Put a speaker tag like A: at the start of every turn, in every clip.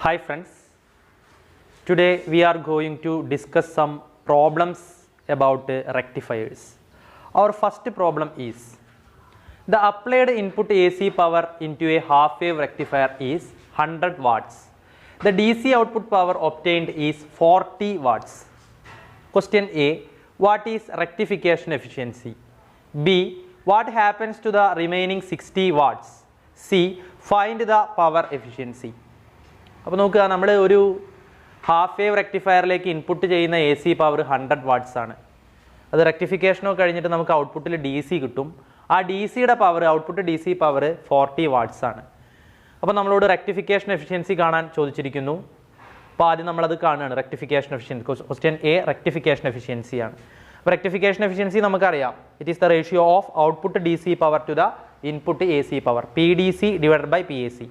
A: Hi friends, today we are going to discuss some problems about rectifiers. Our first problem is the applied input AC power into a half wave rectifier is 100 watts. The DC output power obtained is 40 watts. Question A, what is rectification efficiency? B, what happens to the remaining 60 watts? C, find the power efficiency. അപ്പോൾ നോക്കുക, നമ്മൾ ഒരു half wave റെക്ടിഫയറിലേക്ക് input ചെയ്യുന്ന A C power 100 watts ആണ്. അത് റെക്ടിഫിക്കേഷനോ കഴിഞ്ഞിട്ട് നമുക്ക് ഔട്ട്പുട്ടിൽ ഡി സി കിട്ടും. ആ ഡി സിയുടെ power, output D C power 40 watts ആണ്. അപ്പോൾ നമ്മളോട് റെക്ടിഫിക്കേഷൻ എഫിഷ്യൻസി കാണാൻ ചോദിച്ചിരിക്കുന്നു. അപ്പോൾ ആദ്യം നമ്മളത് കാണുകയാണ്. Rectification efficiency, question A rectification എഫിഷ്യൻസിയാണ്. അപ്പോൾ റെക്ടിഫിക്കേഷൻ എഫിഷ്യൻസി നമുക്കറിയാം, it is the ratio of output D C power to the input A C power, P D C divided by P A C.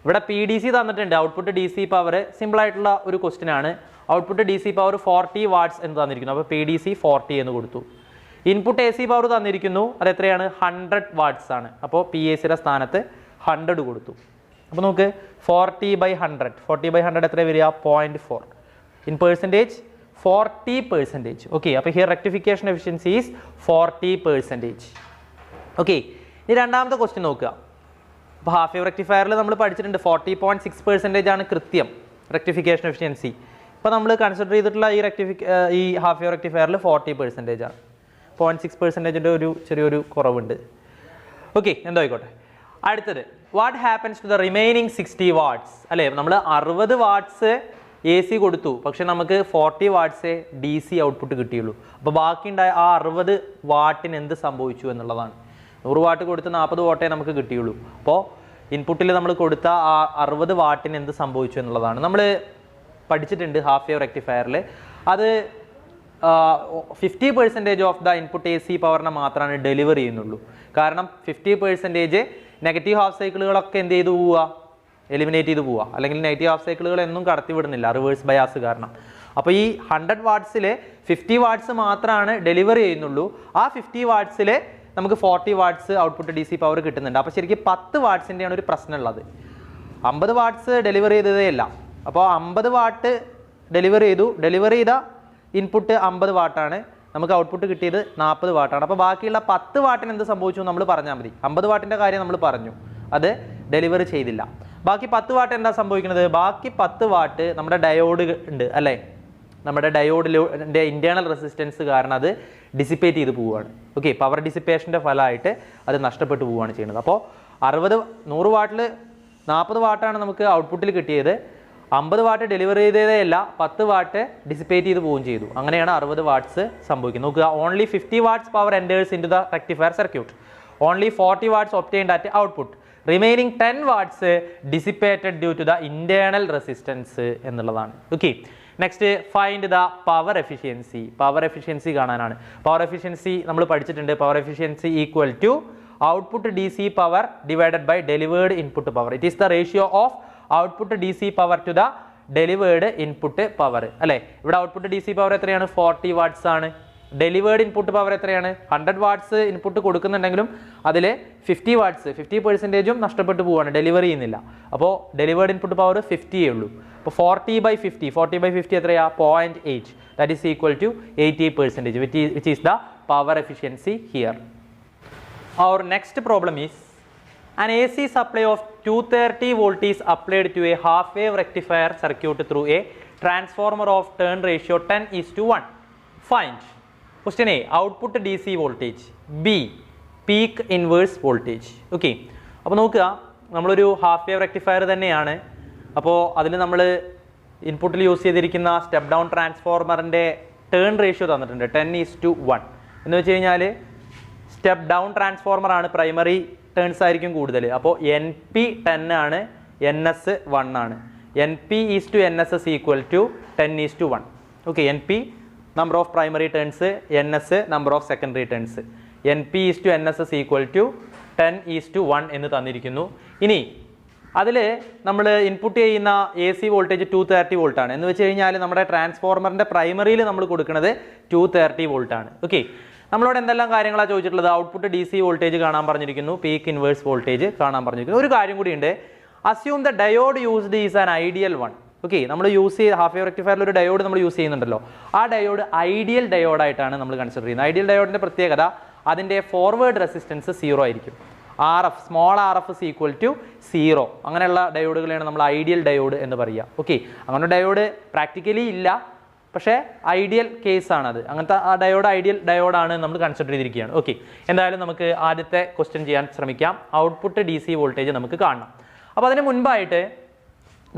A: ഇവിടെ P D C തന്നിട്ടുണ്ട്, output D C power സിമ്പിളായിട്ടുള്ള ഒരു question ആണ്. Output D C power 40 watts എന്ന് തന്നിരിക്കുന്നു. അപ്പോൾ P D C 40 എന്ന് കൊടുത്തു. ഇൻപുട്ട് എ സി പവർ തന്നിരിക്കുന്നു, അത് എത്രയാണ്? 100 വാട്ട്സ് ആണ്. അപ്പോൾ പി എ സിയുടെ സ്ഥാനത്ത് 100 കൊടുത്തു. അപ്പോൾ നമുക്ക് 40/100 എത്ര വരിക? 0.4. In percentage 40%. ഓക്കെ, അപ്പോൾ here rectification efficiency is 40%. Okay, ഇനി രണ്ടാമത്തെ ക്വസ്റ്റ്യൻ നോക്കുക. അപ്പോൾ ഹാഫ് വേവ് റെക്ടിഫയറിൽ നമ്മൾ പഠിച്ചിട്ടുണ്ട് 40.6% ആണ് കൃത്യം റെക്ടിഫിക്കേഷൻ എഫിഷ്യൻസി. ഇപ്പോൾ നമ്മൾ കൺസിഡർ ചെയ്തിട്ടുള്ള ഈ ഹാഫ് വേവ് റെക്ടിഫയറിൽ 40% ആണ്. 0.6%ൻ്റെ ഒരു ചെറിയൊരു കുറവുണ്ട്. ഓക്കെ, എന്തോ ആയിക്കോട്ടെ. അടുത്തത്, what happens to the remaining 60 watts? അല്ലേ, നമ്മൾ 60 വാട്ട്സ് എ സി കൊടുത്തു, പക്ഷെ നമുക്ക് 40 വാട്ട്സേ ഡി സി ഔട്ട്പുട്ട് കിട്ടിയുള്ളൂ. അപ്പോൾ ബാക്കിയുണ്ടായ ആ 60 വാട്ടിന് എന്ത് സംഭവിച്ചു എന്നുള്ളതാണ്. 100 വാട്ട് കൊടുത്ത് 40 വാട്ടേ നമുക്ക് കിട്ടിയുള്ളൂ. അപ്പോൾ ഇൻപുട്ടിൽ നമ്മൾ കൊടുത്ത ആ 60 വാട്ടിന് എന്ത് സംഭവിച്ചു എന്നുള്ളതാണ്. നമ്മൾ പഠിച്ചിട്ടുണ്ട് ഹാഫ് വേവ് റെക്ടിഫയറിൽ അത് 50% of the input A C പവറിനെ മാത്രമാണ് ഡെലിവർ ചെയ്യുന്നുള്ളൂ. കാരണം 50% നെഗറ്റീവ് ഹാഫ് സൈക്കിളുകളൊക്കെ എന്ത് ചെയ്തു പോവുക? എലിമിനേറ്റ് ചെയ്ത് പോവുക. അല്ലെങ്കിൽ നെഗറ്റീവ് ഹാഫ് സൈക്കിളുകൾ എന്നും കടത്തി വിടുന്നില്ല, റിവേഴ്സ് ബയാസ് കാരണം. അപ്പോൾ ഈ 100 വാട്ട്സിൽ 50 വാട്ട്സ് മാത്രമാണ് ഡെലിവർ ചെയ്യുന്നുള്ളൂ. ആ 50 വാട്ട്സിൽ നമുക്ക് 40 watts output D C power കിട്ടുന്നുണ്ട്. അപ്പോൾ ശരിക്കും 10 വാട്ട്സിൻ്റെയാണ് ഒരു പ്രശ്നമുള്ളത്. 50 വാട്ട്സ് ഡെലിവർ ചെയ്തതേ അല്ല. അപ്പോൾ 50 വാട്ട് ഡെലിവർ ചെയ്ത ഇൻപുട്ട് 50 വാട്ടാണ്, നമുക്ക് ഔട്ട്പുട്ട് കിട്ടിയത് 40 വാട്ടാണ്. അപ്പോൾ ബാക്കിയുള്ള 10 വാട്ടിന് എന്ത് സംഭവിച്ചു നമ്മൾ പറഞ്ഞാൽ മതി. 50 വാട്ടിൻ്റെ കാര്യം നമ്മൾ പറഞ്ഞു, അത് ഡെലിവർ ചെയ്തില്ല. ബാക്കി 10 വാട്ട് എന്താ സംഭവിക്കുന്നത്? ബാക്കി 10 വാട്ട് നമ്മുടെ ഡയോഡ് ഉണ്ട് അല്ലേ, നമ്മുടെ ഡയോഡിൻ്റെ ഇൻറ്റേർണൽ റെസിസ്റ്റൻസ് കാരണം അത് ഡിസിപ്പേറ്റ് ചെയ്ത് പോവുകയാണ്. ഓക്കെ, പവർ ഡിസിപ്പേഷൻ്റെ ഫലമായിട്ട് അത് നഷ്ടപ്പെട്ടു പോവുകയാണ് ചെയ്യുന്നത്. അപ്പോൾ 100 വാട്ടിൽ 40 വാട്ടാണ് നമുക്ക് ഔട്ട്പുട്ടിൽ കിട്ടിയത്. 50 വാട്ട് ഡെലിവർ ചെയ്തതേ അല്ല, 10 വാട്ട് ഡിസിപ്പേറ്റ് ചെയ്ത് പോവുകയും ചെയ്തു. അങ്ങനെയാണ് 60 വാട്ട്സ് സംഭവിക്കുന്നത്. നോക്കുക, only 50 watts power enters into the rectifier circuit, only 40 watts obtained at output, remaining 10 watts dissipated due to the internal resistance എന്നുള്ളതാണ്. Okay, next, find the power efficiency. Power efficiency കാണാനാണ്. Power efficiency നമ്മൾ പഠിച്ചിട്ടുണ്ട്. Power efficiency equal to output D C power divided by delivered input power. It is the ratio of output D C power to the delivered input power. അല്ലേ, ഇവിടെ output D C power എത്രയാണ്? 40 watts ആണ്. Delivered input power എത്രയാണ്? 100 watts input കൊടുക്കുന്നുണ്ടെങ്കിലും അതിൽ 50 watts 50% നഷ്ടപ്പെട്ടു പോവുകയാണ്, deliver ചെയ്യുന്നില്ല. അപ്പോൾ ഡെലിവേർഡ് ഇൻപുട്ട് പവർ 50 ഉള്ളൂ. അപ്പോൾ 40/50 എത്രയാ? 0.8. That is equal to 80%, which is the power efficiency here. Our next problem is an AC supply of 230 volt is applied to a half wave rectifier circuit through a transformer of turn ratio 10:1. Find question A, output DC voltage. B, peak inverse voltage. Okay, അപ്പോൾ നോക്കുക, നമ്മളൊരു half wave rectifier തന്നെയാണ്. അപ്പോൾ അതിൽ നമ്മൾ ഇൻപുട്ടിൽ use ചെയ്തിരിക്കുന്ന step down ട്രാൻസ്ഫോർമറിൻ്റെ turn ratio തന്നിട്ടുണ്ട് 10:1. എന്ന് വെച്ച് കഴിഞ്ഞാൽ സ്റ്റെപ്പ് ഡൗൺ ട്രാൻസ്ഫോർമറാണ്, പ്രൈമറി ടേൺസ് ആയിരിക്കും കൂടുതൽ. അപ്പോൾ NP 10 ആണ്, NS 1 ആണ്. NP (NS) equal to 10:1. Okay, NP number of primary turns, NS number of secondary turns. NP (NS) equal to 10:1 എന്ന് തന്നിരിക്കുന്നു. ഇനി അതിൽ നമ്മൾ ഇൻപുട്ട് ചെയ്യുന്ന എ സി വോൾട്ടേജ് 230 വോൾട്ട് ആണ്. എന്ന് വെച്ച് കഴിഞ്ഞാൽ നമ്മുടെ ട്രാൻസ്ഫോർമറിൻ്റെ പ്രൈമറിയിൽ നമ്മൾ കൊടുക്കുന്നത് 230 വോൾട്ട് ആണ്. ഓക്കെ, നമ്മളോട് എന്തെല്ലാം കാര്യങ്ങളാണ് ചോദിച്ചിട്ടുള്ളത്? ഔട്ട്പുട്ട് ഡി സി വോൾട്ടേജ് കാണാൻ പറഞ്ഞിരിക്കുന്നു, പീക്ക് ഇൻവേഴ്സ് വോൾട്ടേജ് കാണാൻ പറഞ്ഞിരിക്കുന്നു. ഒരു കാര്യം കൂടിയുണ്ട്, assume the diode used is an ideal one. Okay, നമ്മൾ യൂസ് ചെയ്ത് ഹാഫ് വേവ് റെക്ടിഫയറിൽ ഒരു ഡയോഡ് നമ്മൾ യൂസ് ചെയ്യുന്നുണ്ടല്ലോ, ആ ഡയോഡ് ഐഡിയൽ ഡയോഡായിട്ടാണ് നമ്മൾ കൺസിഡർ ചെയ്യുന്നത്. ഐഡിയൽ ഡയോഡിൻ്റെ പ്രത്യേകത അതിൻ്റെ ഫോർവേഡ് റെസിസ്റ്റൻസ് 0 ആയിരിക്കും. RF small RF is equal to 0. അങ്ങനെയുള്ള ഡയോഡുകളെയാണ് നമ്മൾ ഐഡിയൽ ഡയോഡ് എന്ന് പറയുക. ഓക്കെ, അങ്ങനെ ഡയോഡ് പ്രാക്ടിക്കലി ഇല്ല, പക്ഷേ ഐഡിയൽ കേസാണ് അത്. അങ്ങനത്തെ ആ ഡയോഡ് ഐഡിയൽ ഡയോഡാണ് നമ്മൾ കൺസിഡർ ചെയ്തിരിക്കുകയാണ്. ഓക്കെ, എന്തായാലും നമുക്ക് ആദ്യത്തെ ക്വസ്റ്റ്യൻ ചെയ്യാൻ ശ്രമിക്കാം. ഔട്ട്പുട്ട് DC വോൾട്ടേജ് നമുക്ക് കാണണം. അപ്പോൾ അതിന് മുൻപായിട്ട്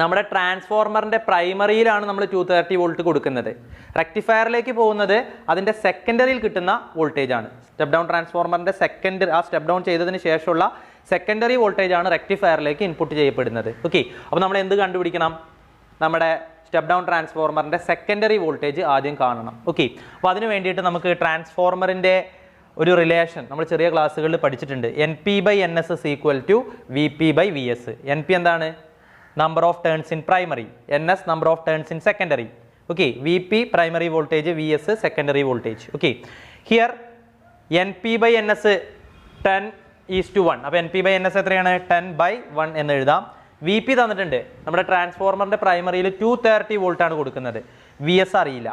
A: നമ്മുടെ ട്രാൻസ്ഫോർമറിൻ്റെ പ്രൈമറിയിലാണ് നമ്മൾ 230 വോൾട്ട് കൊടുക്കുന്നത്. റെക്ടിഫയറിലേക്ക് പോകുന്നത് അതിൻ്റെ സെക്കൻഡറിയിൽ കിട്ടുന്ന വോൾട്ടേജ് ആണ്. സ്റ്റെപ്പ് ഡൗൺ ട്രാൻസ്ഫോർമറിൻ്റെ ആ സ്റ്റെപ്പ് ഡൗൺ ചെയ്തതിന് ശേഷമുള്ള സെക്കൻഡറി വോൾട്ടേജ് ആണ് റെക്ടിഫയറിലേക്ക് ഇൻപുട്ട് ചെയ്യപ്പെടുന്നത്. ഓക്കെ, അപ്പോൾ നമ്മൾ എന്ത് കണ്ടുപിടിക്കണം? നമ്മുടെ സ്റ്റെപ്പ് ഡൗൺ ട്രാൻസ്ഫോർമറിൻ്റെ സെക്കൻഡറി വോൾട്ടേജ് ആദ്യം കാണണം. ഓക്കെ, അപ്പോൾ അതിന് വേണ്ടിയിട്ട് നമുക്ക് ട്രാൻസ്ഫോർമറിൻ്റെ ഒരു റിലേഷൻ നമ്മൾ ചെറിയ ക്ലാസ്സുകളിൽ പഠിച്ചിട്ടുണ്ട്. NP/NS is equal to VP/VS. NP എന്താണ്? Number of turns in primary, NS number of turns in secondary. Okay, VP primary voltage, VS secondary voltage. Okay, here NP/NS 10:1. അപ്പോൾ NP/NS എത്രയാണ്? 10/1 എന്ന് എഴുതാം. VP തന്നിട്ടുണ്ട്. നമ്മുടെ ട്രാൻസ്ഫോർമറിൻ്റെ പ്രൈമറിയിൽ 230 വോൾട്ടാണ് കൊടുക്കുന്നത്. VS അറിയില്ല.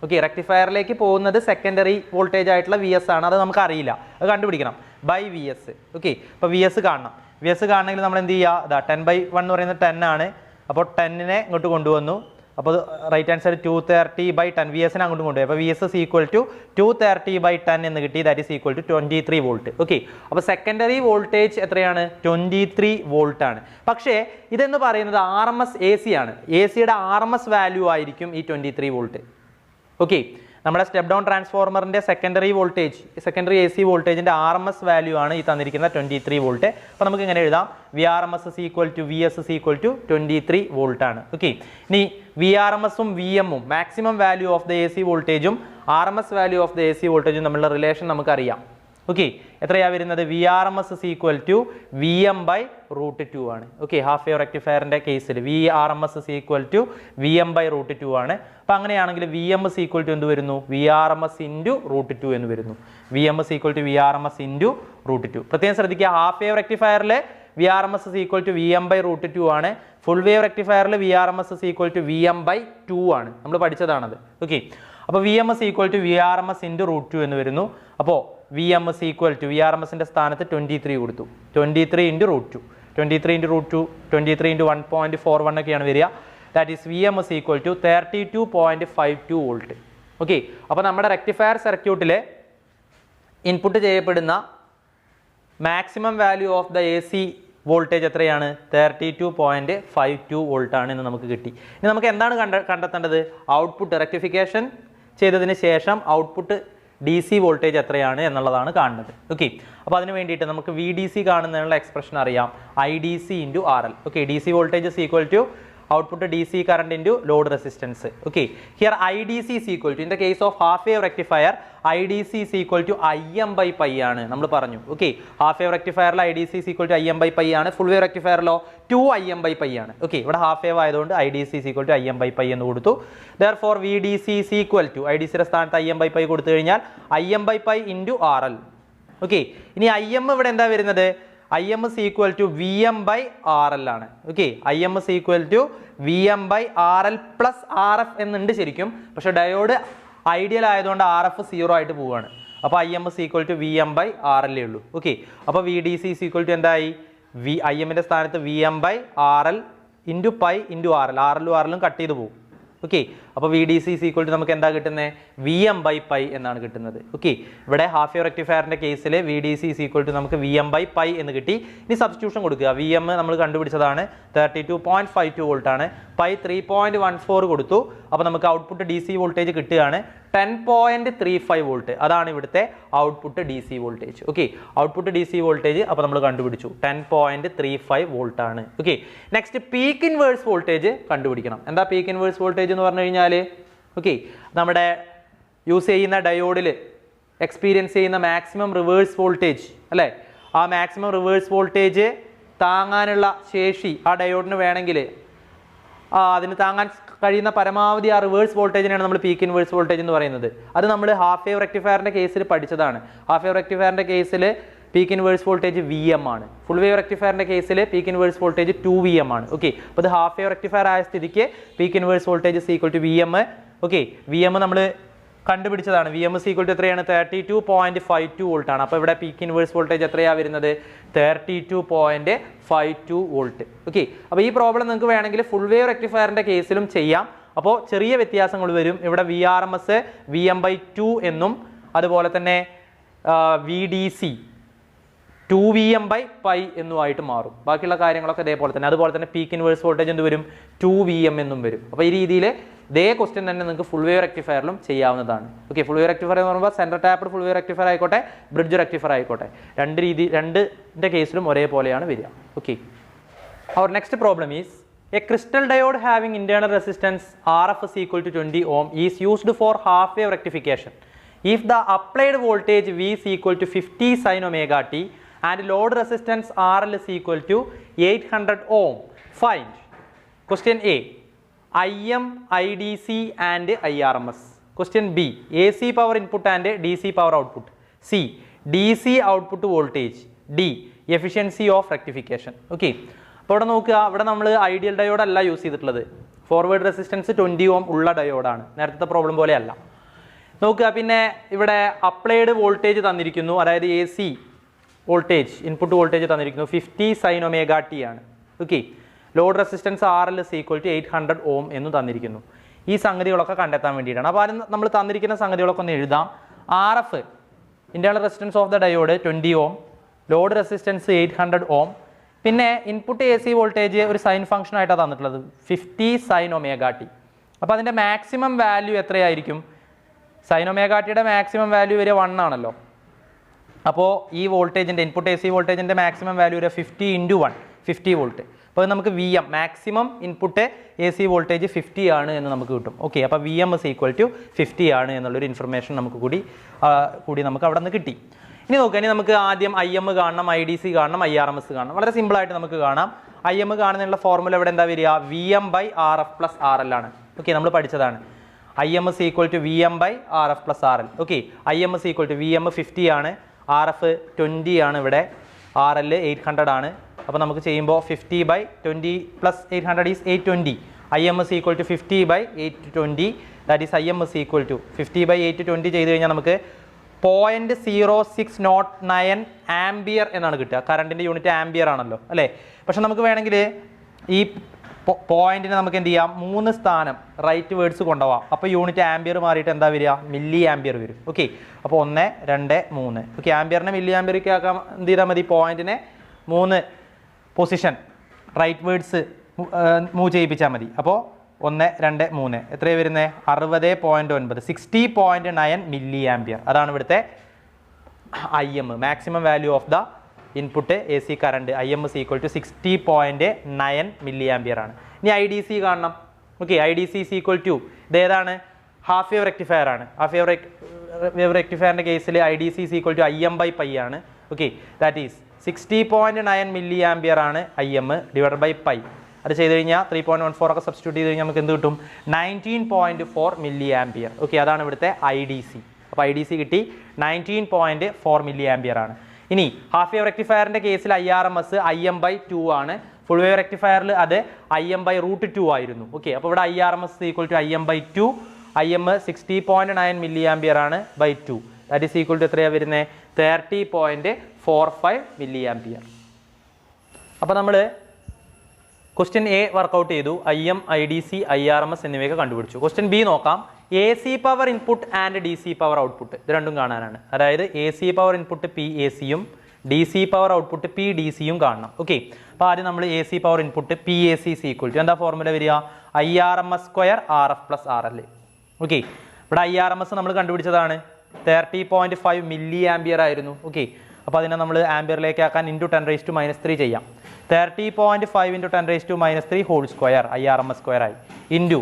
A: ഓക്കെ, റെക്ടിഫയറിലേക്ക് പോകുന്നത് സെക്കൻഡറി വോൾട്ടേജ് ആയിട്ടുള്ള VS ആണ്, അത് നമുക്ക് അറിയില്ല, അത് കണ്ടുപിടിക്കണം. VS. ഓക്കെ, അപ്പോൾ VS കാണണം. VS കാണണമെങ്കിൽ നമ്മൾ എന്ത് ചെയ്യുക? ഇതാ 10/1 എന്ന് പറയുന്നത് 10 ആണ്. അപ്പോൾ 10നെ ഇങ്ങോട്ട് കൊണ്ടുവന്നു. അപ്പോൾ റൈറ്റ് ഹാൻഡ് സൈഡ് 230/10, VSനെ അങ്ങോട്ട് കൊണ്ടുപോയി. അപ്പോൾ VS is equal to 230/10 എന്ന് കിട്ടി. That is equal to 23 volt. Okay, അപ്പോൾ സെക്കൻഡറി വോൾട്ടേജ് എത്രയാണ്? 23 വോൾട്ട് ആണ്. പക്ഷേ ഇതെന്ന് പറയുന്നത് RMS AC ആണ്. ACയുടെ RMS വാല്യൂ ആയിരിക്കും ഈ 23 വോൾട്ട്. ഓക്കെ, നമ്മുടെ സ്റ്റെപ്പ് ഡൗൺ ട്രാൻസ്ഫോർമറിൻ്റെ സെക്കൻഡറി വോൾട്ടേജ്, സെക്കൻഡറി AC വോൾട്ടേജിൻ്റെ RMS വാല്യൂ ആണ് ഈ തന്നിരിക്കുന്ന 23 വോൾട്ട്. അപ്പോൾ നമുക്ക് ഇങ്ങനെ എഴുതാം, VRMS is equal to VS is equal to 23 volt ആണ്. ഓക്കെ, ഇനി VRMSും VMും maximum value of the AC വോൾട്ടേജും RMS value of the AC വോൾട്ടേജും തമ്മിലുള്ള റിലേഷൻ നമുക്കറിയാം. ഓക്കെ, എത്രയാണ് വരുന്നത്? VRMS is equal to VM/√2 ആണ്. ഓക്കെ, ഹാഫ് വേവ് റെക്ടിഫയറിൻ്റെ കേസിൽ VRMS is equal to VM/√2 ആണ്. അപ്പോൾ അങ്ങനെയാണെങ്കിൽ VM is equal to എന്ത് വരുന്നു? VRMS into √2 എന്ന് വരുന്നു. VM is equal to VRMS into √2. പ്രത്യേകം ശ്രദ്ധിക്കുക, ഹാഫ് വേവ് റെക്ടിഫയറിൽ VRMS is equal to VM/√2 ആണ്. ഫുൾ വേവ് റെക്ടിഫയറിൽ VRMS is equal to VM/2 ആണ്. നമ്മൾ പഠിച്ചതാണത്. ഓക്കെ, അപ്പോൾ VM is equal to VRMS into √2 എന്ന് വരുന്നു. അപ്പോൾ VM is equal to VRMSൻ്റെ സ്ഥാനത്ത് 23 കൊടുത്തു. 23 into √2, 23 into √2, 23 into 1.41 ഒക്കെയാണ് വരിക. That is VM is equal to 32.52 volt. Okay, അപ്പോൾ നമ്മുടെ റെക്ടിഫയർ സർക്യൂട്ടിൽ ഇൻപുട്ട് ചെയ്യപ്പെടുന്ന maximum value of the AC voltage എത്രയാണ്? 32.52 വോൾട്ട് ആണ് എന്ന് നമുക്ക് കിട്ടി. ഇനി നമുക്ക് എന്താണ് കണ്ടെത്തേണ്ടത്? ഔട്ട്പുട്ട് റെക്ടിഫിക്കേഷൻ ചെയ്തതിന് ശേഷം ഔട്ട്പുട്ട് DC വോൾട്ടേജ് എത്രയാണ് എന്നുള്ളതാണ് കാണുന്നത്. ഓക്കെ, അപ്പോൾ അതിന് വേണ്ടിയിട്ട് നമുക്ക് VDC കാണുന്നതിനുള്ള എക്സ്പ്രഷൻ അറിയാം, IDC into RL. Okay, DC voltage is equal to output DC current into load resistance. Okay, here IDC is equal to, in the case of half wave rectifier, IDC is equal to IM/pi ആണ് നമ്മൾ പറഞ്ഞു. Okay, half wave റെക്ടിഫയറിൽ IDC is equal to IM/pi ആണ്. Full wave റെക്ടിഫയറിലോ 2IM/pi ആണ്. Okay, ഇവിടെ half wave ആയതുകൊണ്ട് IDC is equal to IM/pi എന്ന് കൊടുത്തു. Therefore VDC is equal to, IDCയുടെ സ്ഥാനത്ത് IM/pi കൊടുത്തു കഴിഞ്ഞാൽ IM/pi into RL. ഓക്കെ, ഇനി IM ഇവിടെ എന്താ വരുന്നത്? IM is equal to VM/RL ആണ്. Okay, IM is equal to VM/RL plus RF എന്നുണ്ട് ശരിക്കും, പക്ഷെ ഡയോഡ് ഐഡിയൽ ആയതുകൊണ്ട് RF 0 ആയിട്ട് പോവുകയാണ്. അപ്പോൾ IM is equal to VM/RL ഉള്ളൂ. ഓക്കെ, അപ്പോൾ VDC is equal to എന്തായി? IMൻ്റെ സ്ഥാനത്ത് VM/RL into pi into RL. RLും RLും കട്ട് ചെയ്ത് പോകും. ഓക്കെ, അപ്പോൾ VDC is equal to നമുക്ക് എന്താ കിട്ടുന്നത്? VM/pi എന്നാണ് കിട്ടുന്നത്. ഓക്കെ, ഇവിടെ ഹാഫ് വേവ് റെക്ടിഫയറിൻ്റെ കേസിൽ VDC is equal to നമുക്ക് VM/pi എന്ന് കിട്ടി. ഇനി സബ്സ്റ്റിറ്റ്യൂഷൻ കൊടുക്കുക. VM നമ്മൾ കണ്ടുപിടിച്ചതാണ് 32.52 വോൾട്ട് ആണ്. പൈ 3.14 കൊടുത്തു. അപ്പോൾ നമുക്ക് ഔട്ട്പുട്ട് DC വോൾട്ടേജ് കിട്ടുകയാണ് 10.35 വോൾട്ട്. അതാണ് ഇവിടുത്തെ output DC voltage. Okay, output DC voltage അപ്പോൾ നമ്മൾ കണ്ടുപിടിച്ചു 10.35 വോൾട്ട് ആണ്. Okay, next peak inverse voltage കണ്ടുപിടിക്കണം. എന്താ പീക്ക് ഇൻവേഴ്സ് വോൾട്ടേജ് എന്ന് പറഞ്ഞു കഴിഞ്ഞാൽ? ഓക്കെ, നമ്മുടെ യൂസ് ചെയ്യുന്ന ഡയോഡിൽ എക്സ്പീരിയൻസ് ചെയ്യുന്ന മാക്സിമം റിവേഴ്സ് വോൾട്ടേജ് അല്ലേ, ആ മാക്സിമം റിവേഴ്സ് വോൾട്ടേജ് താങ്ങാനുള്ള ശേഷി ആ ഡയോഡിന് വേണമെങ്കിൽ അതിന് താങ്ങാൻ കഴിയുന്ന പരമാവധി ആ റിവേഴ്സ് വോൾട്ടേജിനാണ് നമ്മൾ പീക്ക് ഇൻവേഴ്സ് വോൾട്ടേജ് എന്ന് പറയുന്നത്. അത് നമ്മൾ ഹാഫ് വേവ് റെക്ടിഫയറിൻ്റെ കേസിൽ പഠിച്ചതാണ്. ഹാഫ് വേവ് റെക്ടിഫയറിൻ്റെ കേസിൽ പീക്ക് ഇൻവേഴ്സ് വോൾട്ടേജ് VM ആണ്. ഫുൾ വേവ് റെക്ടിഫയറിൻ്റെ കേസിൽ പീക്ക് ഇൻവേഴ്സ് വോൾട്ടേജ് 2VM ആണ്. ഓക്കെ, അപ്പോൾ ഇത് ഹാഫ് വേവ് റെക്ടിഫയർ ആയ സ്ഥിതിക്ക് peak inverse voltage equal to VM. Okay, VM നമ്മൾ കണ്ടുപിടിച്ചതാണ്. VM ഈക്വൽ ടു എത്രയാണ്? 32.52 വോൾട്ട് ആണ്. അപ്പോൾ ഇവിടെ പീക്ക് ഇൻവേഴ്സ് വോൾട്ടേജ് എത്രയാണ് വരുന്നത്? 32.52 വോൾട്ട്. ഓക്കെ, അപ്പോൾ ഈ പ്രോബ്ലം നിങ്ങൾക്ക് വേണമെങ്കിൽ ഫുൾ വേവ് റെക്ടിഫയറിൻ്റെ കേസിലും ചെയ്യാം. അപ്പോൾ ചെറിയ വ്യത്യാസങ്ങൾ വരും. ഇവിടെ VRMS VM/2 എന്നും അതുപോലെ തന്നെ VDC 2VM/π എന്നുമായിട്ട് മാറും. ബാക്കിയുള്ള കാര്യങ്ങളൊക്കെ ഇതേപോലെ തന്നെ. അതുപോലെ തന്നെ പീക്ക് ഇൻവേഴ്സ് വോൾട്ടേജ് എന്ത് വരും? 2VM എന്നും വരും. അപ്പോൾ ഈ രീതിയിൽ ഇതേ ക്വസ്റ്റ്യൻ തന്നെ നിങ്ങൾക്ക് ഫുൾ വേവ് റെക്ടിഫയറിലും ചെയ്യാവുന്നതാണ്. ഓക്കെ, ഫുൾ വേവ് റെക്ടിഫയർ എന്ന് പറയുമ്പോൾ central tapped full wave rectifier ആയിക്കോട്ടെ, ബ്രിഡ്ജ് റെക്ടിഫയർ ആയിക്കോട്ടെ, രണ്ടിൻ്റെ കേസിലും ഒരേപോലെയാണ് വരിക. Okay, our next problem is a crystal diode having internal resistance RF is equal to 20 ohm is used for half wave rectification. If the applied voltage V is equal to 50 sin omega t and load resistance RL is equal to 800 ohm, find question A IM, IDC and IRMS. Question B AC power input and DC power output. C DC output voltage. D efficiency of rectification. Okay, അപ്പോൾ ഇവിടെ നോക്കുക, ഇവിടെ നമ്മൾ ideal diode അല്ല use ചെയ്തിട്ടുള്ളത്. Forward resistance 20 ohm ഉള്ള ഡയോഡാണ്. നേരത്തെ problem പോലെ അല്ല. നോക്കുക, പിന്നെ ഇവിടെ അപ്ലൈഡ് വോൾട്ടേജ് തന്നിരിക്കുന്നു, അതായത് AC വോൾട്ടേജ് ഇൻപുട്ട് വോൾട്ടേജ് തന്നിരിക്കുന്നു 50 sin omega t ആണ്. Okay, load resistance RL is equal to 800 ohm എന്ന് തന്നിരിക്കുന്നു. ഈ സംഗതികളൊക്കെ കണ്ടെത്താൻ വേണ്ടിയിട്ടാണ്. അപ്പോൾ അതിന് നമ്മൾ തന്നിരിക്കുന്ന സംഗതികളൊക്കെ ഒന്ന് എഴുതാം. RF internal resistance of the diode 20 ohm, load resistance 800 ohm, പിന്നെ ഇൻപുട്ട് AC വോൾട്ടേജ് ഒരു സൈൻ ഫംഗ്ഷൻ ആയിട്ടാണ് തന്നിട്ടുള്ളത് 50 sin omega t. അപ്പോൾ അതിൻ്റെ മാക്സിമം വാല്യൂ എത്രയായിരിക്കും? സൈൻ ഒമേഗ ടിയുടെ മാക്സിമം വാല്യൂ വരെ 1 ആണല്ലോ. അപ്പോൾ ഈ വോൾട്ടേജിൻ്റെ ഇൻപുട്ട് AC വോൾട്ടേജിൻ്റെ മാക്സിമം വാല്യൂ വരെ 50 × 1 50 വോൾട്ട്. അപ്പോൾ നമുക്ക് VM maximum input AC voltage 50 ആണ് എന്ന് നമുക്ക് കിട്ടും. ഓക്കെ, അപ്പോൾ VM is equal to 50 ആണ് എന്നുള്ളൊരു ഇൻഫർമേഷൻ നമുക്ക് കൂടി നമുക്ക് അവിടെ നിന്ന് കിട്ടി. ഇനി നോക്കുക, ഇനി നമുക്ക് ആദ്യം IM കാണണം, IDC കാണണം, IRMS കാണണം. വളരെ സിമ്പിളായിട്ട് നമുക്ക് കാണാം. IM കാണുന്നതിനുള്ള ഫോർമുല ഇവിടെ എന്താ വരിക? VM/RF + RL ആണ്. ഓക്കെ, നമ്മൾ പഠിച്ചതാണ്. IM is equal to VM/RF + RL. Okay, IM is equal to VM 50 ആണ്, RF 20 ആണ്, ഇവിടെ RL 800 ആണ്. അപ്പോൾ നമുക്ക് ചെയ്യുമ്പോൾ 50/20 + 800 is 820. IM is equal to 50/820. That is IM is equal to 50/820 ചെയ്ത് കഴിഞ്ഞാൽ നമുക്ക് 0.0609 ആംബിയർ എന്നാണ് കിട്ടുക. കറണ്ടിൻ്റെ യൂണിറ്റ് ആംബിയർ ആണല്ലോ അല്ലേ? പക്ഷെ നമുക്ക് വേണമെങ്കിൽ ഈ പോയിന്റിനെ നമുക്ക് എന്ത് ചെയ്യാം? 3 സ്ഥാനം റൈറ്റ് വേർഡ്സ് കൊണ്ടുപോകാം. അപ്പോൾ യൂണിറ്റ് ആംബിയർ മാറിയിട്ട് എന്താ വരിക? മില്ലി ആംബിയർ വരും. ഓക്കെ, അപ്പോൾ 1, 2, 3. ഓക്കെ, ആംബിയറിനെ മില്ലി ആംബിയർക്ക് ആക്കാൻ എന്ത് ചെയ്താൽ മതി? പോയിന്റിനെ 3 പൊസിഷൻ റൈറ്റ് വേർഡ്സ് മൂവ് ചെയ്യിപ്പിച്ചാൽ മതി. അപ്പോൾ 1, 2, 3 എത്രയാണ് വരുന്നത്? 60.9 60.9 മില്ലി ആംബിയർ. അതാണ് ഇവിടുത്തെ IM, maximum value of the input AC current. IM is equal to 60.9 milli ampere ആണ്. ഇനി IDC കാണണം. Okay, IDC is equal to ഇതേതാണ്? ഹാഫ് വേവ് റെക്ടിഫയർ ആണ്. ഹാഫ് വേവ് റെക്ടിഫയറിൻ്റെ കേസിൽ IDC is equal to IM/π ആണ്. Okay, that is 60.9 milli ampere ആണ് IM / π. അത് ചെയ്ത് കഴിഞ്ഞാൽ 3.14 ഒക്കെ സബ്സ്റ്റിറ്റ്യൂട്ട് ചെയ്ത് കഴിഞ്ഞാൽ നമുക്ക് എന്ത് കിട്ടും? 19.4 മില്ലി ആംബിയർ. ഓക്കെ, അതാണ് ഇവിടുത്തെ IDC. അപ്പോൾ IDC കിട്ടി 19.4 മില്ലി ആംബിയർ ആണ്. ഇനി ഹാഫ് വേവ് റെക്ടിഫയറിൻ്റെ കേസിൽ IRMS IM/2 ആണ്. ഫുൾ വേവ് റെക്ടിഫയറിൽ അത് IM/√2 ആയിരുന്നു. ഓക്കെ, അപ്പോൾ ഇവിടെ IRMS equal to IM/2. IM 60.9 milli ampere ആണ് /2. ദാറ്റ് ഈസ് ഈക്വൽ ടു എത്രയാണ് വരുന്നത്? 30.45 മില്ലി ആംബിയർ. അപ്പോൾ നമ്മൾ ക്വസ്റ്റ്യൻ A വർക്കൗട്ട് ചെയ്തു. IM, IDC, IRMS എന്നിവയൊക്കെ കണ്ടുപിടിച്ചു. ക്വസ്റ്റ്യൻ B നോക്കാം. AC power input and DC power output ഇത് രണ്ടും കാണാനാണ്. അതായത് AC പവർ ഇൻപുട്ട് PACയും DC പവർ ഔട്ട്പുട്ട് PDCയും കാണണം. ഓക്കെ, അപ്പോൾ ആദ്യം നമ്മൾ AC power input PAC is equal to എന്താ ഫോർമുല വരിക? IRMS² RF + RL. ഓക്കെ, ഇവിടെ IRMS നമ്മൾ കണ്ടുപിടിച്ചതാണ് 30.5 മില്ലി ആംബിയർ ആയിരുന്നു. ഓക്കെ, അപ്പോൾ അതിനെ നമ്മൾ ആംബിയറിലേക്ക് ആക്കാൻ × 10⁻³ ചെയ്യാം. 30.5 × 10⁻³ ഹോൾ സ്ക്വയർ IRMS² ആയി ഇൻറ്റു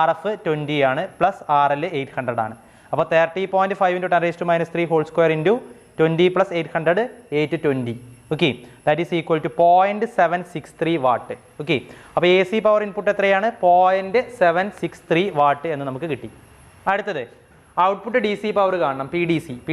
A: RF 20 ആണ് പ്ലസ് RL 800 ആണ്. അപ്പോൾ 30.5 × 10⁻³ whole square into 20 + 800 820. Okay, that is equal to 0.763 watt. Okay, അപ്പോൾ AC പവർ ഇൻപുട്ട് എത്രയാണ്? 0.763 വാട്ട് എന്ന് നമുക്ക് കിട്ടി. അടുത്തത് ഔട്ട്പുട്ട് ഡി സി പവർ കാണണം, പി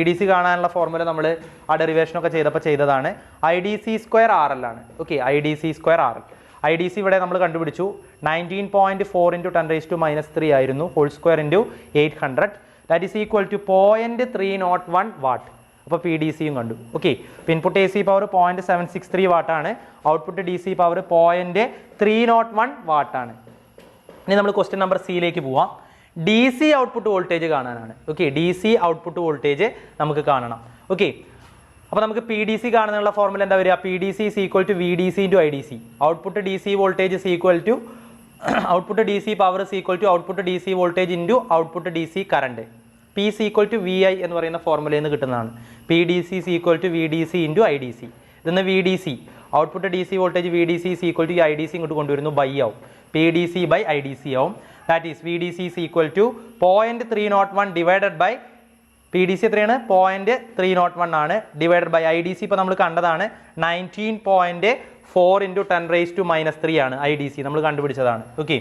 A: ഡി സി കാണാനുള്ള ഫോർമുല നമ്മൾ ആ ഡെറിവേഷനൊക്കെ ചെയ്തപ്പോൾ ചെയ്തതാണ്. IDC² RL ആണ്. Okay, IDC² RL. IDC ഇവിടെ നമ്മൾ കണ്ടുപിടിച്ചു 19.4 × 10⁻³ ആയിരുന്നു, whole square into 800, that is equal to 0.301 watt. അപ്പോൾ പി ഡി സിയും കണ്ടു. ഓക്കെ, ഇൻപുട്ട് AC പവർ 0.763 വാട്ടാണ്, ഔട്ട്പുട്ട് DC പവർ 0.301 വാട്ടാണ്. ഇനി നമ്മൾ ക്വസ്റ്റ്യൻ നമ്പർ സിയിലേക്ക് പോവാം. ഡി സി ഔട്ട്പുട്ട് വോൾട്ടേജ് കാണാനാണ്. Okay, D C output voltage നമുക്ക് കാണണം. ഓക്കെ, അപ്പോൾ നമുക്ക് പി ഡി സി കാണുന്നുള്ള ഫോർമുല എന്താ വരിക? P D C is equal to V D C into I D C. Output D C voltage is equal to output D C power is equal to output D C voltage into output D C current. P is equal to V I എന്ന് പറയുന്ന ഫോർമുലയിൽ നിന്ന് കിട്ടുന്നതാണ്. P D C is equal to V D C into I D C. ഇതെന്ന് V D C, output D C voltage V D C is equal to I D C ഇങ്ങോട്ട് കൊണ്ടുവരുന്നു, by ആവും, P D C by I D C ആവും. That is V D C is equal to 0.301 divided by P D C എത്രയാണ്? 0.301 ആണ്, divided by I D C. ഇപ്പോൾ നമ്മൾ കണ്ടതാണ് 19.4 × 10⁻³ ആണ് ഐ ഡി സി, നമ്മൾ കണ്ടുപിടിച്ചതാണ്. ഓക്കെ,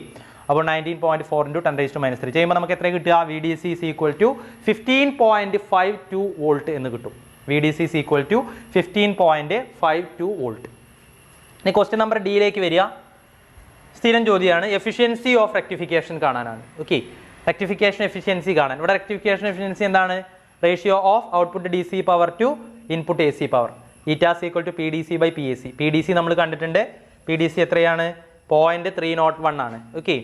A: അപ്പോൾ 19.4 × 10⁻³ ചെയ്യുമ്പോൾ നമുക്ക് എത്ര കിട്ടുക? V D C is equal to 15.52 volt എന്ന് കിട്ടും. V D C is equal to 15.52 volt. ഇനി ക്വസ്റ്റ്യൻ നമ്പർ ഡിയിലേക്ക് വരിക. സ്ഥിരം ചോദ്യമാണ്, എഫിഷ്യൻസി ഓഫ് റെക്ടിഫിക്കേഷൻ കാണാനാണ്. ഓക്കെ, റെക്ടിഫിക്കേഷൻ എഫിഷ്യൻസി കാണാൻ. ഇവിടെ റെക്ടിഫിക്കേഷൻ എഫിഷ്യൻസി എന്താണ്? Ratio of output D C power to input A C power. Eta is equal to P D C by P A C. P D C നമ്മൾ കണ്ടിട്ടുണ്ട്, P D C എത്രയാണ്? 0.301 ആണ്. Okay,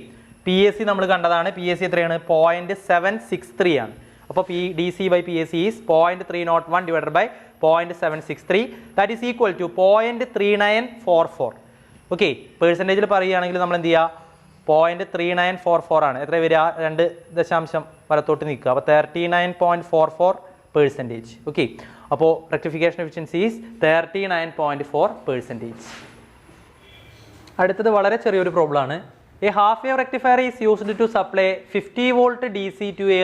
A: P A C നമ്മൾ കണ്ടതാണ്, P A C എത്രയാണ്? 0.763 ആണ്. അപ്പോൾ P D C by P A C is 0.301 divided by 0.763, that is equal to 0.3944. Okay, പേഴ്സൻറ്റേജിൽ പറയുകയാണെങ്കിൽ നമ്മൾ എന്ത് ചെയ്യുക? 0.3944 ആണ്. എത്ര വരിക? 2 ദശാംശം വലത്തോട്ട് നിൽക്കുക, അപ്പോൾ 39.44%. ഓക്കെ, അപ്പോൾ റെക്ടിഫിക്കേഷൻ എഫിഷ്യൻസി ഈസ് 39.4%. അടുത്തത് വളരെ ചെറിയൊരു പ്രോബ്ലം ആണ്. A half wave rectifier is used to supply 50 volt D C to a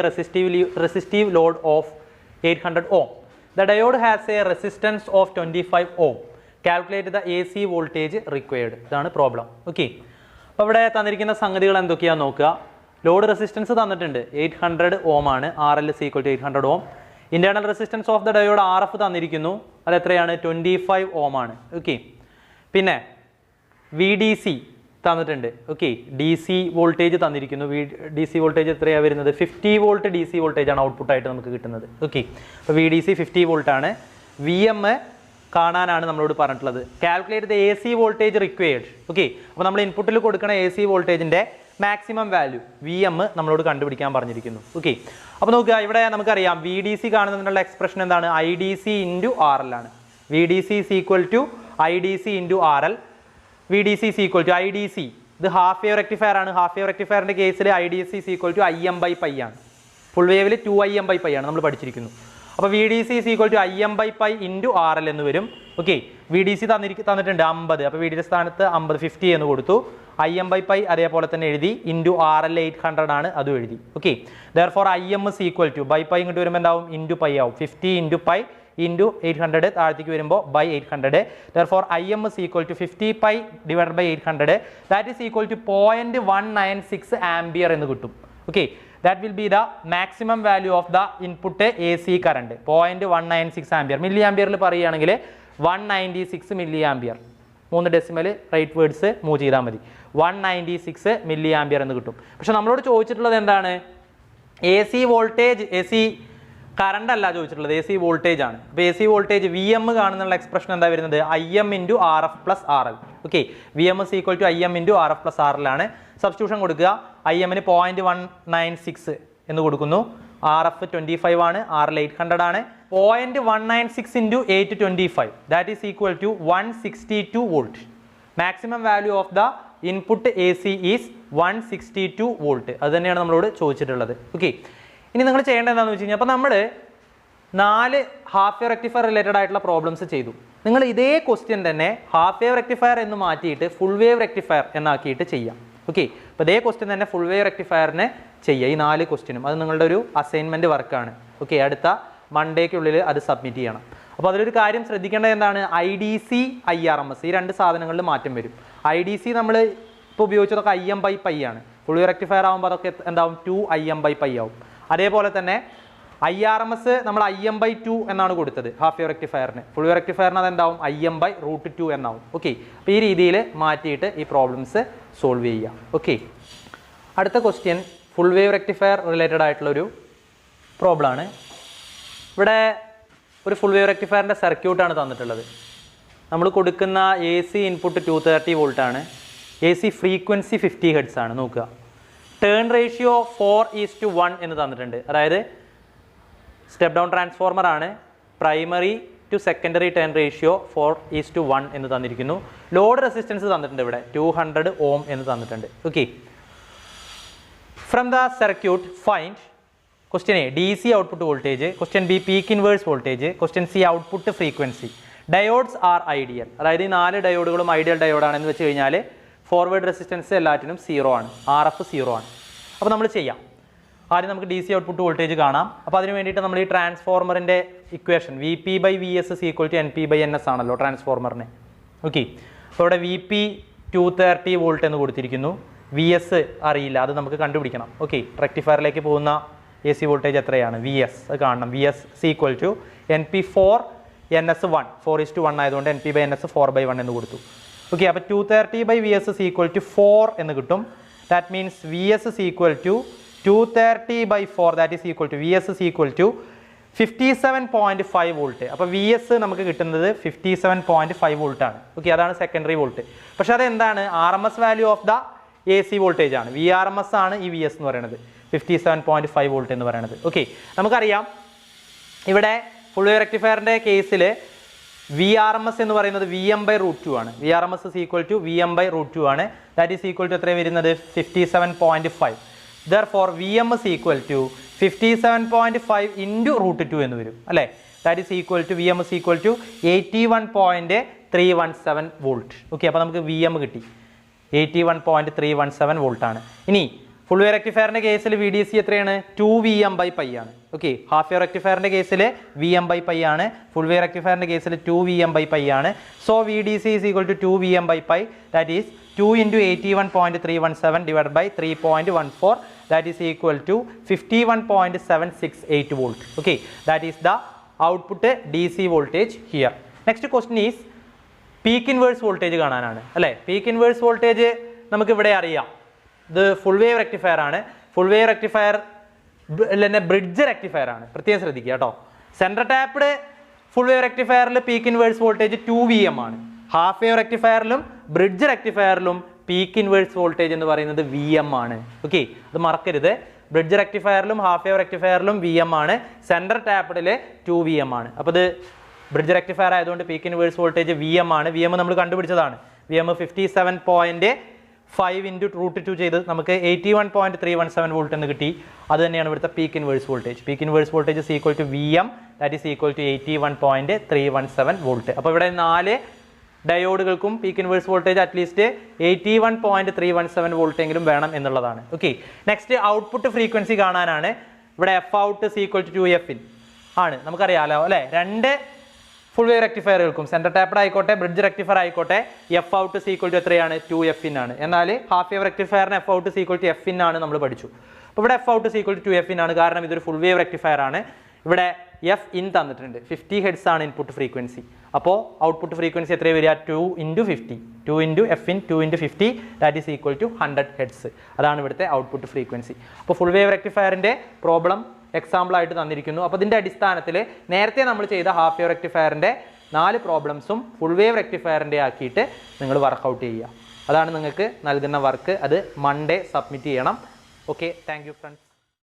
A: resistive load of 800 ohm. The diode has a resistance of 25 ohm. Calculate the A C voltage required. ഇതാണ് problem. Okay, അപ്പോൾ ഇവിടെ തന്നിരിക്കുന്ന സംഗതികൾ എന്തൊക്കെയാണെന്ന് നോക്കുക. Load resistance തന്നിട്ടുണ്ട്, 800 ohm ആണ്, RL is equal to 800 ohm. Internal resistance of the diode RF തന്നിരിക്കുന്നു, അത് എത്രയാണ്? 25 ohm ആണ്. ഓക്കെ, പിന്നെ വി ഡി സി തന്നിട്ടുണ്ട്. ഓക്കെ, ഡി സി വോൾട്ടേജ് തന്നിരിക്കുന്നു. ഡി സി വോൾട്ടേജ് എത്രയാണ് വരുന്നത്? 50 വോൾട്ട് ഡി സി വോൾട്ടേജ് ആണ് ഔട്ട്പുട്ടായിട്ട് നമുക്ക് കിട്ടുന്നത്. ഓക്കെ, അപ്പോൾ വി ഡി സി 50 വോൾട്ട് ആണ്. വി എം കാണാനാണ് നമ്മളോട് പറഞ്ഞിട്ടുള്ളത്. Calculate the A C voltage required. Okay, അപ്പോൾ നമ്മൾ ഇൻപുട്ടിൽ കൊടുക്കുന്ന എ സി വോൾട്ടേജിൻ്റെ മാക്സിമം വാല്യൂ വി എം നമ്മളോട് കണ്ടുപിടിക്കാൻ പറഞ്ഞിരിക്കുന്നു. ഓക്കെ, അപ്പോൾ നോക്കുക, ഇവിടെ നമുക്കറിയാം വി ഡി സി കാണുന്നതിനുള്ള എക്സ്പ്രഷൻ എന്താണ്? I D C into R L ആണ്. V D C is equal to I D C into R L. V D C is equal to I D C, ഇത് ഹാഫ് വേവ് റെക്ടിഫയർ ആണ്. Half wave റെക്ടിഫയറിൻ്റെ കേസിൽ I D C is equal to IM/π ആണ്. Full വേവിൽ 2IM/π ആണ് നമ്മൾ പഠിച്ചിരിക്കുന്നു. അപ്പോൾ V D C is equal to IM/π into R L എന്ന് വരും. ഓക്കെ, വി ഡി സി തന്നിട്ടുണ്ട് 50, അപ്പോൾ വി ഡിയുടെ സ്ഥാനത്ത് 50 എന്ന് കൊടുത്തു. IM/π അതേപോലെ തന്നെ എഴുതി, ഇൻറ്റു ആർ എൽ 800 ആണ്, അതും എഴുതി. Okay, therefore IM is equal to by pi ഇങ്ങോട്ട് വരുമ്പോൾ എന്താവും? ഇൻറ്റു പൈ ആവും. 50 ഇൻറ്റു പൈ ഇൻറ്റു 800 താഴത്തേക്ക് വരുമ്പോൾ by 800. Therefore IM is equal to 50π divided by 800, that is equal to 0.196 ampere എന്ന് കിട്ടും. Okay, that will be the maximum value of the input AC current. 0.196 ampere. Milli ആംപിയറിൽ പറയുകയാണെങ്കിൽ 196 milli ampere. 3 decimal rightwards move ചെയ്താൽ മതി. 196 milli ampere എന്ന് കിട്ടും. പക്ഷെ നമ്മളോട് ചോദിച്ചിട്ടുള്ളത് എന്താണ്? A C voltage, A C current അല്ല ചോദിച്ചിട്ടുള്ളത്, എ സി വോൾട്ടേജ് ആണ്. അപ്പോൾ A C voltage V M കാണുന്നുള്ള എക്സ്പ്രഷൻ എന്താ വരുന്നത്? IM into RF plus RL. Okay, V M is equal to IM into RF plus RL ആണ്. Substitution കൊടുക്കുക. IM-ന് 0.196 എന്ന് കൊടുക്കുന്നു. RF 25 ആണ്, RL 800 ആണ്. 0.196 into 825, that is equal to 162 volt. Maximum value of the input A C is 162 volt. അത് തന്നെയാണ് നമ്മളോട് ചോദിച്ചിട്ടുള്ളത്. ഓക്കെ, ഇനി നിങ്ങൾ ചെയ്യേണ്ടത് എന്താണെന്ന് വെച്ച് കഴിഞ്ഞാൽ, അപ്പോൾ നമ്മൾ 4 ഹാഫ് വേവ് റെക്ടിഫയർ റിലേറ്റഡ് ആയിട്ടുള്ള പ്രോബ്ലംസ് ചെയ്തു. നിങ്ങൾ ഇതേ ക്വസ്റ്റ്യൻ തന്നെ ഹാഫ് വേവ് റെക്ടിഫയർ എന്ന് മാറ്റിയിട്ട് ഫുൾ വേവ് റെക്ടിഫയർ എന്നാക്കിയിട്ട് ചെയ്യാം. ഓക്കെ, അപ്പോൾ ഇതേ ക്വസ്റ്റ്യൻ തന്നെ ഫുൾ വേവ് റെക്ടിഫയറിനെ ചെയ്യുക. ഈ 4 ക്വസ്റ്റ്യനും അത് നിങ്ങളുടെ ഒരു അസൈൻമെൻറ്റ് വർക്കാണ്. ഓക്കെ, അടുത്ത മൺഡേക്കുള്ളിൽ അത് സബ്മിറ്റ് ചെയ്യണം. അപ്പോൾ അതിലൊരു കാര്യം ശ്രദ്ധിക്കേണ്ടത് എന്താണ്? IDC IRMS ഈ 2 സാധനങ്ങളിൽ മാറ്റം വരും. IDC നമ്മൾ ഇപ്പോൾ ഉപയോഗിച്ചതൊക്കെ IM/π ആണ്. ഫുൾ വേവ് റെക്ടിഫയർ ആകുമ്പോൾ അതൊക്കെ എന്താവും? 2IM/π ആവും. അതേപോലെ തന്നെ IRMS നമ്മൾ IM/2 എന്നാണ് കൊടുത്തത് ഹാഫ് വേവ് റെക്ടിഫയറിന്. ഫുൾ വേവ് റെക്ടിഫയറിന് അതെന്താവും IM/√2 എന്നാവും. ഓക്കെ, അപ്പോൾ ഈ രീതിയിൽ മാറ്റിയിട്ട് ഈ പ്രോബ്ലംസ് സോൾവ് ചെയ്യുക. ഓക്കെ, അടുത്ത question full wave rectifier related ആയിട്ടുള്ളൊരു പ്രോബ്ലമാണ്. ഇവിടെ ഒരു ഫുൾ വേവ് റെക്ടിഫയറിൻ്റെ സർക്യൂട്ടാണ് തന്നിട്ടുള്ളത്. നമ്മൾ കൊടുക്കുന്ന AC ഇൻപുട്ട് 230 വോൾട്ട് ആണ്. AC ഫ്രീക്വൻസി 50 ഹെർട്സ് ആണ്. നോക്കുക, ടേൺ റേഷ്യോ 4:1 എന്ന് തന്നിട്ടുണ്ട്. അതായത് സ്റ്റെപ്പ് ഡൗൺ ട്രാൻസ്ഫോർമർ ആണ്. Primary to secondary turn ratio 4:1 എന്ന് തന്നിരിക്കുന്നു. ലോഡ് റെസിസ്റ്റൻസ് തന്നിട്ടുണ്ട് ഇവിടെ 200 ഓം എന്ന് തന്നിട്ടുണ്ട്. Okay, from the circuit find question A DC output voltage, question B peak inverse voltage, question C output frequency. Diodes are ideal. അതായത് ഈ 4 ഡയോഡുകളും ideal ഡയോഡാണെന്ന് വെച്ച് കഴിഞ്ഞാൽ ഫോർവേഡ് റെസിസ്റ്റൻസ് എല്ലാറ്റിനും 0 ആണ്, RF 0 ആണ്. അപ്പോൾ നമ്മൾ ചെയ്യാം. ആദ്യം നമുക്ക് DC ഔട്ട്പുട്ട് വോൾട്ടേജ് കാണാം. അപ്പോൾ അതിന് വേണ്ടിയിട്ട് നമ്മൾ ഈ ട്രാൻസ്ഫോർമറിൻ്റെ ഇക്വേഷൻ VP/VS = NP/NS ആണല്ലോ ട്രാൻസ്ഫോർമറിന്. ഓക്കെ, അപ്പോൾ ഇവിടെ VP 230 വോൾട്ട് എന്ന് കൊടുത്തിരിക്കുന്നു. VS അറിയില്ല, അത് നമുക്ക് കണ്ടുപിടിക്കണം. ഓക്കെ, റെക്ടിഫയറിലേക്ക് പോകുന്ന AC വോൾട്ടേജ് എത്രയാണ്? VS അത് കാണണം. VS = NP/NS1. 4:1 ആയതുകൊണ്ട് NP/NS 4/1 എന്ന് കൊടുത്തു. ഓക്കെ, അപ്പോൾ 230/VS = 4 എന്ന് കിട്ടും. That means VS = 230/4, that is equal to VS = 57.5 volt. അപ്പോൾ VS നമുക്ക് കിട്ടുന്നത് 57.5 വോൾട്ട് ആണ്. ഓക്കെ, അതാണ് സെക്കൻഡറി വോൾട്ട്. പക്ഷേ അതെന്താണ്? RMS value of the AC voltage ആണ്. VRMS ആണ് ഈ VS എന്ന് പറയുന്നത്, 57.5 വോൾട്ട് എന്ന് പറയുന്നത്. ഓക്കെ, നമുക്കറിയാം ഇവിടെ ഫുൾ വേവ് റെക്ടിഫയറിൻ്റെ കേസിൽ VRMS എന്ന് പറയുന്നത് VM/√2 ആണ്. VRMS = VM/√2 ആണ്. ദാറ്റ് ഈസ് ഈക്വൽ ടു എത്ര വരുന്നത്? 57.5. Therefore VM is equal to 57.5 into √2 എന്ന് വരും അല്ലേ? That is equal to VM is equal to 81.317 volt. Okay, അപ്പോൾ നമുക്ക് VM കിട്ടി 81.317 വോൾട്ട് ആണ്. ഇനി ഫുൾ വേവ് റെക്ടിഫയറിൻ്റെ കേസിൽ VDC എത്രയാണ്? 2VM/π ആണ്. ഓക്കെ, ഹാഫ് വേവ് റെക്ടിഫയറിൻ്റെ കേസിൽ VM/π ആണ്. ഫുൾ വേവ് റെക്ടിഫയറിൻ്റെ കേസിൽ 2VM/π ആണ്. So VDC is equal to 2VM/π. That is 2 into 81.317 divided by 3.14, that is equal to 51.768 volt. Okay, that is the output DC voltage here. Next question is peak inverse voltage കാണാനാണ് അല്ലേ? peak inverse voltage നമുക്ക് ഇവിടെ അറിയാം. ഇത് full wave rectifier ആണ്. Full wave rectifier തന്നെ bridge rectifier ആണ്. പ്രത്യേകം ശ്രദ്ധിക്കുക കേട്ടോ. സെൻട്രൽ ടാപ്ഡ് ഫുൾ വേവ് റെക്ടിഫയറിൽ പീക്ക് ഇൻവേഴ്സ് വോൾട്ടേജ് 2VM ആണ്. ഹാഫ് വേവ് റെക്ടിഫയറിലും ബ്രിഡ്ജ് റെക്ടിഫയറിലും പീക്ക് ഇൻവേഴ്സ് വോൾട്ടേജ് എന്ന് പറയുന്നത് VM ആണ്. ഓക്കെ, അത് മറക്കരുത്. ബ്രിഡ്ജ് റെക്ടിഫയറിലും ഹാഫ് വേവ് റെക്ടിഫയറിലും VM ആണ്. സെൻട്രൽ ടാപ്ഡിൽ 2VM ആണ്. അപ്പോൾ ഇത് ബ്രിഡ്ജ് റെക്ടിഫയർ ആയതുകൊണ്ട് പീക്ക് ഇൻവേഴ്സ് വോൾട്ടേജ് VM ആണ്. VM നമ്മൾ കണ്ടുപിടിച്ചതാണ്. VM 57.5 into √2 ചെയ്ത് നമുക്ക് 81.317 വോൾട്ട് എന്ന് കിട്ടി. അത് തന്നെയാണ് ഇവിടുത്തെ peak inverse voltage. Peak inverse voltage is equal to VM, that is equal to 81.317 volt. അപ്പോൾ ഇവിടെ 4 ഡയോഡുകൾക്കും peak inverse voltage at least 81.317 volt എങ്കിലും വേണം എന്നുള്ളതാണ്. ഓക്കെ, നെക്സ്റ്റ് ഔട്ട്പുട്ട് ഫ്രീക്വൻസി കാണാനാണ്. ഇവിടെ F_out is equal to 2Fin ആണ്, നമുക്കറിയാമല്ലോ അല്ലേ? 2 ഫുൾ വേവ് റെക്ടിഫയറുകൾക്കും സെൻട്രൽ ടാപ്ഡ് ആയിക്കോട്ടെ ബ്രിഡ്ജ് റെക്ടിഫയർ ആയിക്കോട്ടെ F_out is equal to എത്രയാണ്? 2Fin ആണ്. എന്നാൽ ഹാഫ് വേവ് റെക്ടിഫയറിന് F_out is equal to Fin ആണ് നമ്മൾ പഠിച്ചു. അപ്പോൾ ഇവിടെ F_out is equal to 2Fin ആണ്, കാരണം ഇതൊരു ഫുൾ വേവ് റെക്ടിഫയർ ആണ്. ഇവിടെ Fin തന്നിട്ടുണ്ട്, 50 ഹെഡ്സ് ആണ് ഇൻപുട്ട് ഫ്രീക്വൻസി. അപ്പോൾ ഔട്ട്പുട്ട് ഫ്രീക്വൻസി എത്ര വരിക? 2 into 50, 2 into Fin, 2 into 50, that is equal to 100 hertz. അതാണ് ഇവിടുത്തെ ഔട്ട്പുട്ട് ഫ്രീക്വൻസി. അപ്പോൾ ഫുൾ വേവ് റെക്ടിഫയറിൻ്റെ പ്രോബ്ലം എക്സാമ്പിൾ ആയിട്ട് തന്നിരിക്കുന്നു. അപ്പോൾ ഇതിൻ്റെ അടിസ്ഥാനത്തിൽ നേരത്തെ നമ്മൾ ചെയ്ത ഹാഫ് വേവ് റെക്ടിഫയറിൻ്റെ 4 പ്രോബ്ലംസും ഫുൾ വേവ് റെക്ടിഫയറിൻ്റെ ആക്കിയിട്ട് നിങ്ങൾ വർക്കൗട്ട് ചെയ്യുക. അതാണ് നിങ്ങൾക്ക് നൽകുന്ന വർക്ക്. അത് മൺഡേ സബ്മിറ്റ് ചെയ്യണം. Okay, thank you friends.